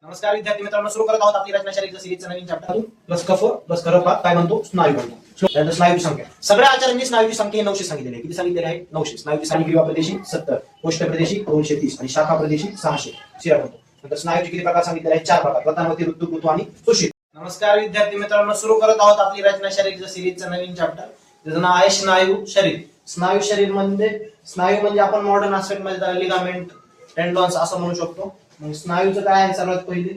नमस्कार विद्यार्थी मित्रांनो, सुरू करत आहोत आपली रचना शारीरिक सिरीजचा नवीन चॅप्टर प्लस कफ प्लस खरपा काय म्हणतो स्नायू म्हणतो. त्यानंतर स्नायूची संख्या सगळ्या आचार्यांनी स्नायूची संख्या 900 सांगितलेली आहे. किती सांगितलेली आहे? 900. स्नायूची संख्या ग्रीवा प्रदेशी 70, कोष्ठ प्रदेशी 230 आणि शाखा प्रदेशी 600 शिरा म्हणतो. नंतर स्नायूचे किती प्रकार सांगितलेले आहेत? 4 प्रकार: प्रतानवती, ऋतू, पृथू आणि सुषिर. नमस्कार विद्यार्थी मित्रांनो, सुरू करत आहोत आपली रचना शारीरिक सिरीजचा नवीन चॅप्टर ज्याचं नाव आहे स्नायू शरीर. स्नायू शरीर स्नायू म्हणजे आपण मॉडर्न आस्पेक्ट मध्ये त्याला लिगामेंट, टेंडॉन्स असं म्हणू शकतो. मग स्नायूचं काय आहे? सर्वात पहिले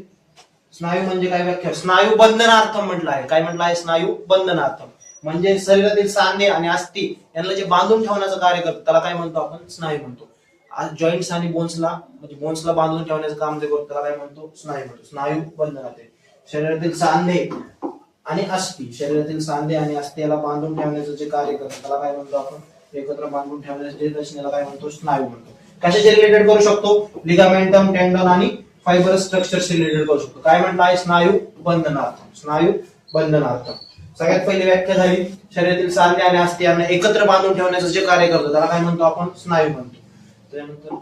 स्नायू म्हणजे काय व्याख्या? स्नायू बंधनार्थम म्हटलं आहे. काय म्हटलं आहे? स्नायू बंधनार्थम म्हणजे शरीरातील सांधे आणि अस्थी यांना जे बांधून ठेवण्याचं कार्य करतं त्याला काय म्हणतो आपण? स्नायू म्हणतो. जॉईंट्स आणि बोन्सला म्हणजे बोन्सला बांधून ठेवण्याचं काम जे करतो त्याला काय म्हणतो? स्नायू म्हणतो. स्नायू बंधनार्थम शरीरातील सांधे आणि अस्थी, शरीरातील सांधे आणि अस्थी याला बांधून ठेवण्याचं जे कार्य करतं त्याला काय म्हणतो आपण? एकत्र बांधून ठेवण्याच्या जे रचनेला काय म्हणतो? स्नायू म्हणतो. कशाचे रिलेटेड करू शकतो? लिगामेंटम, टेंडॉन आणि फायबर स्ट्रक्चरशी रिलेटेड करू शकतो. काय म्हटलं आहे? स्नायू बंधनार्थम. स्नायू बंधनार्थम सगळ्यात पहिली व्याख्या झाली. शरीरातील सांधे आणि अस्थी यांना एकत्र बांधून ठेवण्याचं जे कार्य करतो त्याला काय म्हणतो आपण? स्नायू म्हणतो. त्यानंतर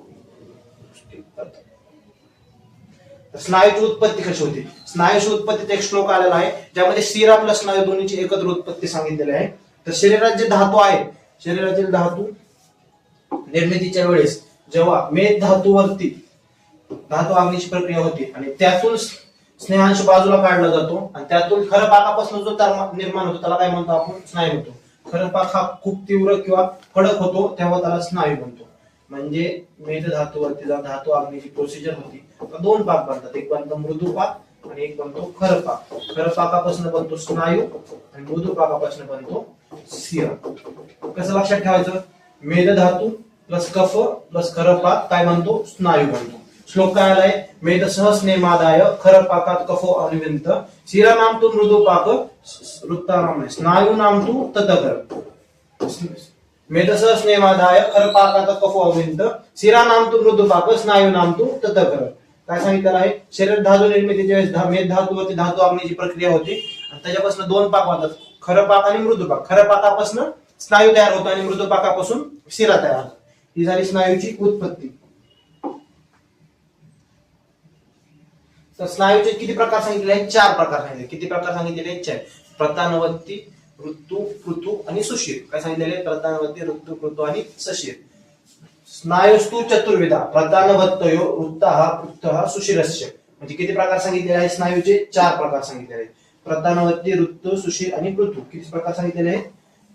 स्नायूची उत्पत्ती कशी होती? स्नायूची उत्पत्तीचा एक श्लोक आलेला आहे ज्यामध्ये शिरा प्लस स्नायू दोन्हीची एकत्र उत्पत्ती सांगितलेली आहे. तर शरीरात जे धातू आहे, शरीरातील धातू निर्मितीच्या वेळेस जेव्हा मेद धातूवरती धातू आग्नेची प्रक्रिया होती आणि त्यातून स्नेहांश बाजूला काढला जातो आणि त्यातून खरपाकापासून जो निर्माण होतो त्याला काय म्हणतो आपण? स्नायू म्हणतो. खरपाक हा खूप तीव्र किंवा कडक होतो तेव्हा त्याला स्नायू म्हणतो. म्हणजे मेद धातूवरती जेव्हा धातू आग्नेची प्रोसिजर होती दोन पाक बनतात. एक बनतो मृदू पाक आणि एक बनतो खरपाक. खरपाकापासून बनतो स्नायू आणि मृदू पाकापासून बनतो शिरा. कसं लक्षात ठेवायचं? मेद धातू प्लस कफ प्लस खरपाक काय म्हणतो? स्नायू म्हणतो. श्लोक काय आलाय? मेद सहस्नेमादाय खरपाकात कफो अनुविंत शिरा नाम तू मृदू पाक वृत्तानाम स्नायू नाम तू ततकर. मेद सहस्नेमादाय खरपाकात कफो अनुविंत शिरा नाम तू मृदू पाक स्नायू नाम तू ततकर. काय सांगितलं आहे? शरीर धातू निर्मितीच्या वेळेस मेद धातूवरती धातू आग्नेची प्रक्रिया होती आणि त्याच्यापासून दोन पाक बनतात, खरपाक आणि मृदू पाक. खरपाकापासून स्नायू तयार होतो आणि मृदू पाकापासून शिरा तयार होतो. ही झाली स्नायूची उत्पत्ती. तर स्नायूचे किती प्रकार सांगितले आहेत? 4 प्रकार सांगितले. किती प्रकार सांगितलेले आहेत? 4. प्रतानवती, ऋतू, पृथू आणि सुषिर. काय सांगितलेले? प्रतानवती, ऋतू, पृथू आणि सुषिर. स्नायुस्तु चतुर्विधा प्रतानवत्तयो वृत्तः पृथः सुषिरस्य. म्हणजे किती प्रकार सांगितलेले आहेत? स्नायूचे 4 प्रकार सांगितलेले आहेत. प्रतानवती, ऋतू, सुषिर आणि पृथू. किती प्रकार सांगितलेले आहेत?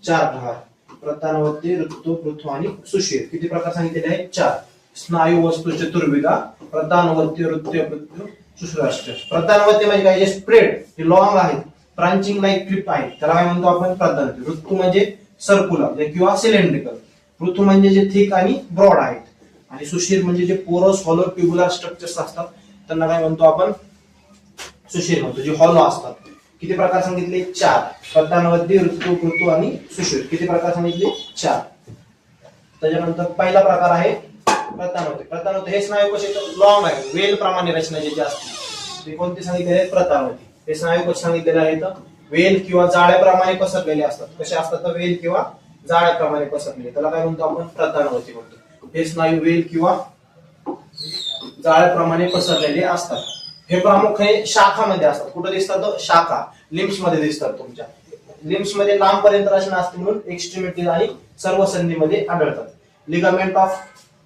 4 प्रकार. प्रतानवती, ऋतू, पृथू आणि सुषिर. किती प्रकार सांगितलेले आहेत? 4. स्नायू वस्तू चतुर्विधा प्रतानवती, ऋतू, पृथू, सुषिराष्ट्र. प्रतानवती म्हणजे काय? जे स्प्रेड, जे लॉंग आहेत, ब्रांचिंग लाईक क्लिप आहेत त्याला काय म्हणतो आपण? प्रतानवती. ऋतू म्हणजे सर्क्युलर किंवा सिलेंड्रिकल. पृथू म्हणजे जे थिक आणि ब्रॉड आहेत आणि सुषिर म्हणजे जे पोरस हॉलो ट्युब्युलर स्ट्रक्चर्स असतात त्यांना काय म्हणतो आपण? सुषिर म्हणतो, जे हॉलो असतात. किती प्रकार सांगितले? 4. प्रतानवती, ऋतू, पृथू आणि सुषिर. किती प्रकार सांगितले? 4. त्याच्यानंतर पहिला प्रकार आहे प्रतानवती. प्रतानवती हे स्नायू कसे लॉंग आहे, वेल प्रमाणे रचना जे असते ते कोणते सांगितलेले आहेत? प्रतानवती. हे स्नायू कसे सांगितलेले आहेत? वेल किंवा जाळ्याप्रमाणे पसरलेले असतात. कसे असतात? वेल किंवा जाळ्याप्रमाणे पसरलेले, त्याला काय म्हणतो आपण? प्रतानवती म्हणतो. हे स्नायू वेल किंवा जाळ्याप्रमाणे पसरलेले असतात. हे प्रामुख्याने शाखामध्ये असतात. कुठे दिसतात? शाखा, लिम्स मध्ये दिसतात. तुमच्या लिम्स मध्ये लांब पर्यंत रचना असते म्हणून एक्स्ट्रीमिटीज आणि सर्व संधीमध्ये आढळतात.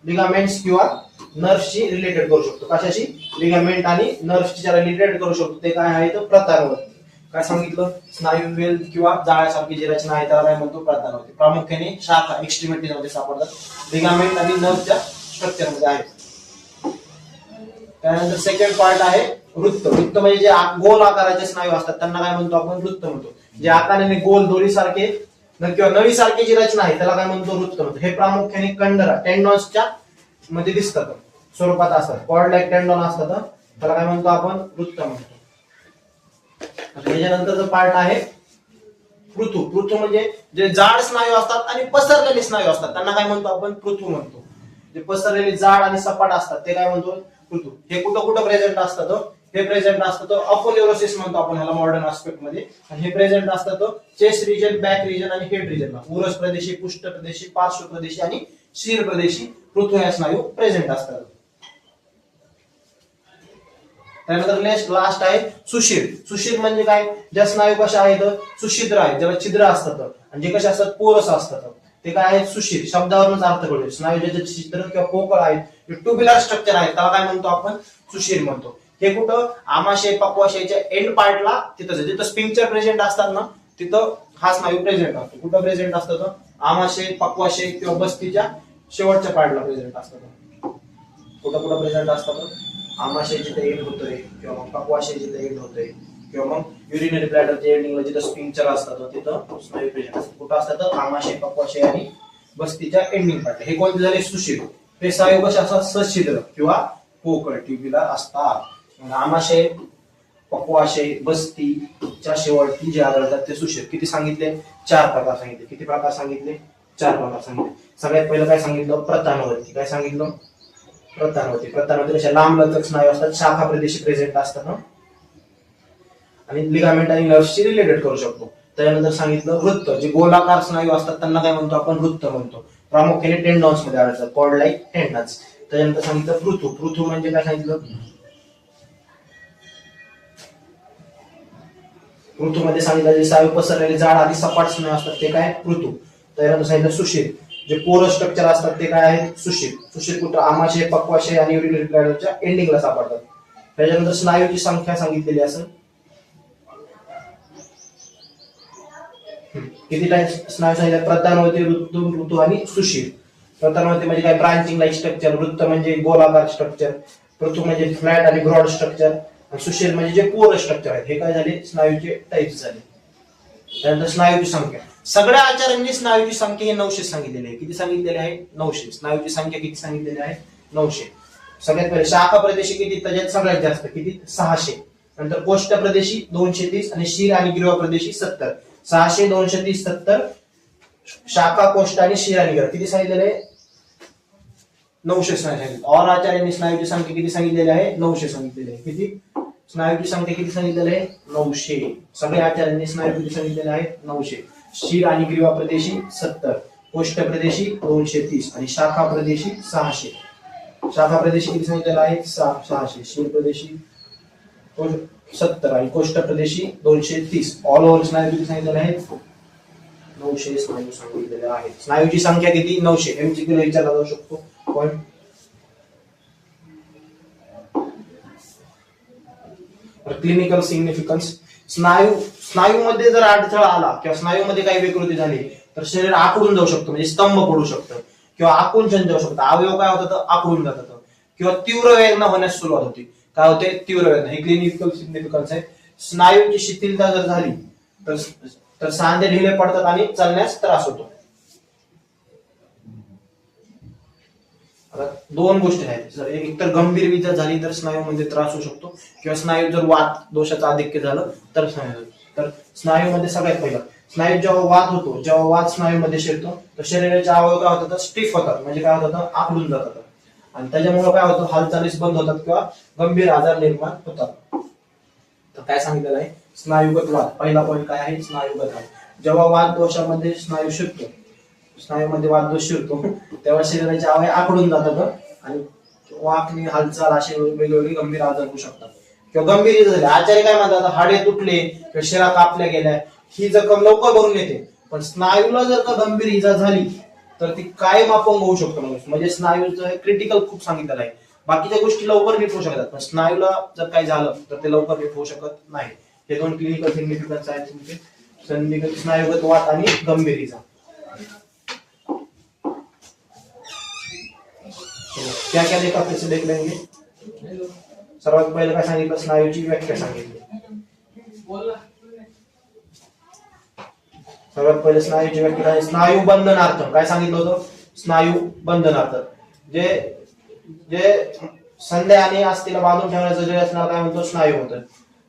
लिगामेंट्स किंवा नर्व्हशी रिलेटेड करू शकतो. कशाशी? लिगामेंट आणि नर्व्हशी रिलेटेड करू शकतो. ते काय आहेत? प्रतानवती. काय सांगितलं? स्नायू वेल किंवा जाळ्यासारखी जी रचना आहे त्याला काय म्हणतो? प्रतानवती. प्रामुख्याने शाखा एक्स्ट्रीमिटीज मध्ये सापडतात, लिगामेंट आणि नर्व्हच्या स्ट्रक्चर मध्ये आहेत. त्यानंतर सेकंड पार्ट आहे वृत्त. वृत्त म्हणजे जे गोल आकाराचे स्नायू असतात त्यांना काय म्हणतो आपण? वृत्त म्हणतो. जे आकाराने गोल दोरीसारखे किंवा नळीसारखी जी रचना आहे त्याला काय म्हणतो? वृत्त म्हणतो. हे प्रामुख्याने कंडरा, टेंडॉन्सच्या मध्ये दिसतात, स्वरूपात असतात. कॉर्ड लाईक टेंडॉन असतात, त्याला काय म्हणतो आपण? वृत्त म्हणतो. त्याच्यानंतरचा पार्ट आहे पृथू. पृथू म्हणजे जे जाड स्नायू असतात आणि पसरलेले स्नायू असतात त्यांना काय म्हणतो आपण? पृथू म्हणतो. जे पसरलेले जाड आणि सपाट असतात ते काय म्हणतो? पृथू. हे कुठं कुठं प्रेझेंट असतात? हे प्रेझेंट असतं अपोन्युरोसिस म्हणतो आपण ह्याला मॉडर्न आस्पेक्ट मध्ये. आणि हे प्रेझेंट असतं चेस्ट रिजन, बॅक रिजन आणि हेड रिजनला. उरस प्रदेशी, पुष्ठ प्रदेशी, पार्श्व प्रदेशी आणि शीर प्रदेशी पृथू या स्नायू प्रेझेंट असतात. त्यानंतर लास्ट आहे सुषिर. सुषिर म्हणजे काय, ज्या स्नायू कशा आहेत सुछिद्र आहेत, ज्याला छिद्र असतात आणि जे कसे असतात पोरस असतात ते काय आहेत सुषिर. शब्दावरूनच अर्थ कळतो. स्नायू जे छिद्र किंवा पोकळ आहेत, ट्युब्युलर स्ट्रक्चर आहेत, त्याला काय म्हणतो आपण सुषिर म्हणतो. हे कुठं आमाशय पक्वाशयाच्या एंड पार्टला तिथं जिथं स्पिंक्चर प्रेझेंट असतात ना तिथं हा स्नायू प्रेझेंट असतो. कुठं प्रेझेंट असतो तो आमाशय पक्वाशय किंवा बस्तीच्या शेवटच्या पार्टला प्रेझेंट असतात. कुठं कुठं प्रेझेंट असतात आमाशय जिथे एंड होतोय किंवा मग पक्वाशय जिथे एंड होतोय किंवा मग युरिनरी ब्लॅडरच्या एंडिंगला जिथं स्पिंक्चर असतात तिथं स्नायू प्रेझेंट असतात. कुठं असतात आमाशय पक्वाशय आणि बस्तीच्या एंडिंग पार्ट. हे कोणते झाले सुषिर. हे स्नायू कसे असतात सच्छिद्र किंवा पोकळ ट्युब्युलर असतात. आमाशय पक्वाशय बस्तीच्या शेवटी जे आढळतात ते सुषिर. किती सांगितले 4 प्रकार सांगितले. किती प्रकार सांगितले 4 प्रकार सांगितले. सगळ्यात पहिलं काय सांगितलं प्रतानवर्ती. काय सांगितलं प्रतानवर्ती. प्रतानवर्ती कशा लांब लचक स्नायू असतात, शाखा प्रदेशी प्रेझेंट असतात आणि लिगामेंट आणि नर्व्हशी रिलेटेड करू शकतो. त्यानंतर सांगितलं वृत्त. जे गोलाकार स्नायू असतात त्यांना काय म्हणतो आपण वृत्त म्हणतो. प्रामुख्याने टेंडॉन्स मध्ये आढळतात, कॉर्ड लाईक टेंडॉन्स. त्यानंतर सांगितलं पृथू. पृथू म्हणजे काय सांगितलं पृथूमध्ये सांगितलं जे स्नायू पसरलेले जाड आधी सपाट स्नायू असतात ते काय पृथू. त्यानंतर सांगितलं सुषिर. जे पोरस स्ट्रक्चर असतात ते काय आहेत सुषिर. सुषिर कुठं आमाशय पक्वाशय आणि युरिनरी ब्लॅडरच्या एंडिंगला सापडतात. त्याच्यानंतर स्नायूची संख्या सांगितलेली असेल. किती टाइप स्नायू सांगितले प्रतानवर्ती ऋतू आणि सुषिर. प्रतानवर्ती म्हणजे काय ब्रांचिंग लाईक स्ट्रक्चर. वृत्त म्हणजे गोलाकार स्ट्रक्चर. पृथू म्हणजे फ्लॅट आणि ब्रॉड स्ट्रक्चर. सुषिर म्हणजे जे पोरस स्ट्रक्चर आहेत. हे काय झाले स्नायूचे टाइप्स झाले. त्यानंतर स्नायूची संख्या. सगळ्या आचार्यांनी स्नायूची संख्या हे 900 सांगितलेली आहे. किती सांगितलेली आहे 900. स्नायूची संख्या किती सांगितलेली आहे 900. सगळ्यात पहिले शाखा प्रदेशी किती त्याच्यात सगळ्यात जास्त किती 600. नंतर कोष्ठ प्रदेशी 230 आणि शिर आणि ग्रीवा प्रदेशी 70. 600 230 70 शाखा कोष्ठ आणि शिर आणि ग्रीवा किती सांगितलेले आहे 900 सांगितले. और आचार्यांनी स्नायूची संख्या किती सांगितलेली आहे 900 सांगितलेली आहे. किती स्नायूची संख्या किती सांगितलेली आहे 900. सगळ्या आचार्यांनी स्नायू किती सांगितलेले आहेत 900. शिर आणि ग्रीवा प्रदेशी 70, कोष्ठ प्रदेशी 230 आणि शाखा प्रदेशी 600. शाखा प्रदेशी किती सांगितलेला आहे 600. शिर प्रदेशी 70 आणि कोष्ठ प्रदेशी 230. ऑल ओव्हर स्नायू किती सांगितलेले आहेत 900 स्नायू सांगितलेले आहेत. स्नायूची संख्या किती 900. एमसीक्यू ला विचारला जाऊ शकतो. Point clinical significance. स्नायूमध्ये जर अडथळा आला किंवा स्नायूमध्ये काही विकृती झाली तर शरीर आकडून जाऊ शकतं, म्हणजे स्तंभ पडू शकतं किंवा आकुंचन जाऊ शकतं. अवयव काय होतं आकडून जातात किंवा तीव्र वेदना होण्यास सुरुवात होती. काय होते तीव्र वेदना. हे क्लिनिकल सिग्निफिकन्स आहे. स्नायूची शिथिलता जर झाली तर सांधे ढिले पडतात आणि चालण्यास त्रास होतो. दोन गोष्टी आहेत. जर एकतर गंभीर विजा झाली तर स्नायूमध्ये त्रास होऊ शकतो किंवा स्नायू जर वात दोषाचं आधिक्य झालं तर स्नायूमध्ये सगळ्यात पहिलं स्नायू जेव्हा वात होतो, जेव्हा वात स्नायूमध्ये शिरतो तर शरीराचे अवयव काय होतात स्टिफ होतात, म्हणजे काय होतात आखडून जातात आणि त्याच्यामुळे काय होतं हालचालीस बंद होतात किंवा गंभीर आजार निर्माण होतात. तर काय सांगितलेलं आहे स्नायूगत वात. पहिला पॉईंट काय आहे स्नायूगत वात. जेव्हा वात दोषामध्ये स्नायू शिरतो, स्नायूमध्ये वात दोष शिरतो तेव्हा शरीराचे अवयव आखडून जातात आणि वाकणे हालचाल असे वेगवेगळे गंभीर आजार होऊ शकतात किंवा गंभीर इजा झाली. आचार्य काय म्हणतात हाडे तुटले किंवा शिरा कापल्या गेल्या ही जखम लवकर भरून येते, पण स्नायूला जर का गंभीर इजा झाली तर ती कायम अपंग होऊ शकतो. म्हणजे स्नायूचं क्रिटिकल खूप सांगितलेलं आहे. बाकीच्या गोष्टी लवकर नीट होऊ शकतात पण स्नायूला जर काही झालं तर ते लवकर नीट होऊ शकत नाही. हे दोन क्लिनिकल सिग्निफिकन्स आहेत तुमचे स्नायूगत वात आणि गंभीर इजा. क्या क्या देखा फिर से देख लेंगे. सर्वात पहिलं काय सांगितलं स्नायूची व्याख्या सांगितली. सर्वात पहिले स्नायूची व्याख्या काय स्नायू बंधनार्थ काय सांगितलं होतं स्नायू बंधनार्थ जे जे संध्या आणि अस्थिला बांधून ठेवण्याचं जे असणार काय म्हणतो स्नायू होतं.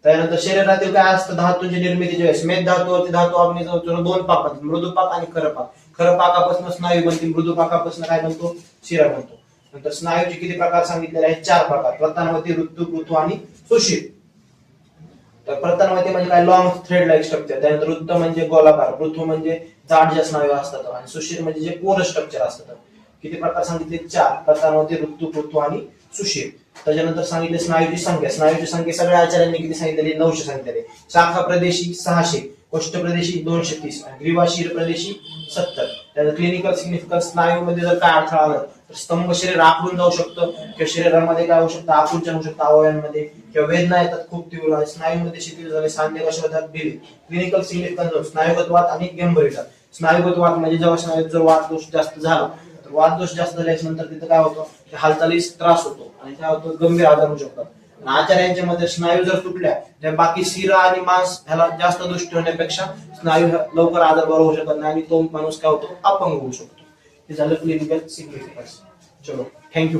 त्यानंतर शरीरातील काय असतं धातूंची निर्मिती जे मेद धातूवरती धातू अग्निचं दोन पाक मृदुपाक आणि खरपाक. खरपाकापासून स्नायू बनतील, मृदुपाकापासून काय म्हणतो शिरा बनतो. नंतर स्नायूचे किती प्रकार सांगितलेले आहेत 4 प्रकार. प्रतानवर्ती ऋतू पृथू आणि सुषिर. तर प्रतानवर्ती म्हणजे काय लॉंग थ्रेड लाईक स्ट्रक्चर. त्यानंतर वृत्त म्हणजे गोलाकार, पृथू म्हणजे जाड ज्या स्नायू असतात आणि सुषिर म्हणजे जे पोरस स्ट्रक्चर असतात. किती प्रकार सांगितले 4. प्रतानवर्ती ऋतू पृथू आणि सुषिर. त्याच्यानंतर सांगितले स्नायूची संख्या सगळ्या आचार्यांनी किती सांगितलेली 900 सांगितलेली. शाखा प्रदेशी 600, कोष्ठ प्रदेशी 230 आणि ग्रीवाशीर प्रदेशी 70. त्याचं क्लिनिकल सिग्निफिकन्स स्नायूमध्ये जर काय अडथळा आला तर स्तंभ शरीर आखडून जाऊ शकतं किंवा शरीरामध्ये काय होऊ शकतं आकुंचन होऊ शकतं अवयवांमध्ये किंवा वेदना येतात खूप तीव्र आणि स्नायूमध्ये शिथिल झाले सांधे कशावतात ढिले. क्लिनिकल सिग्निफिकन्स स्नायुगत वात आणि गंभीरता. स्नायुगत वात म्हणजे जेव्हा स्नायूत जर वात दोष जास्त झाला तर वात दोष जास्त झाल्यानंतर तिथं काय होतं हालचालीस त्रास होतो आणि काय होतं गंभीर आजार होऊ शकतात. आचार्यांच्या मध्ये स्नायू जर तुटल्या तर बाकी शिरा आणि मांस ह्याला जास्त दृष्टी होण्यापेक्षा स्नायू लवकर आजार बरा होऊ शकत नाही आणि तो माणूस काय होतो अपंग होऊ शकतो. हे झालं क्लिनिकल सिग्निफिकन्स. चलो थँक्यू.